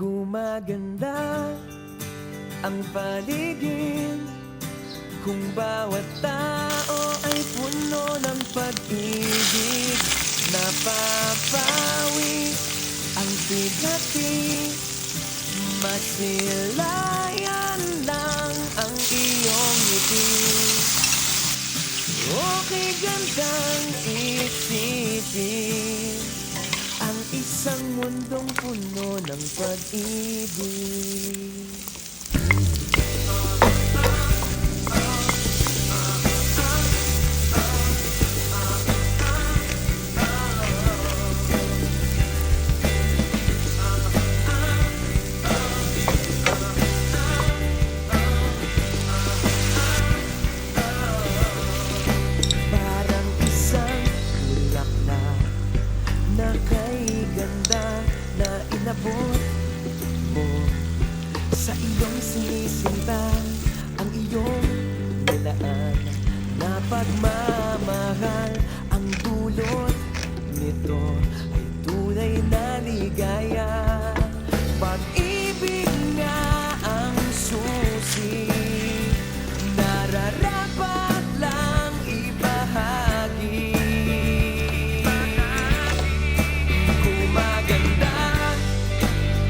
Gumaganda ang paligid kung bawat tao ay puno ng pag-ibig. Napapawi ang bigati, masilayan lang ang iyong ngiti. Okay gandang isipin ang isang mundong puno ng pag-ibig. Parang isang bulaklak na kay ganda na inabot mo sa iyong sinisinta, ang iyong nilaan na pagmamahal.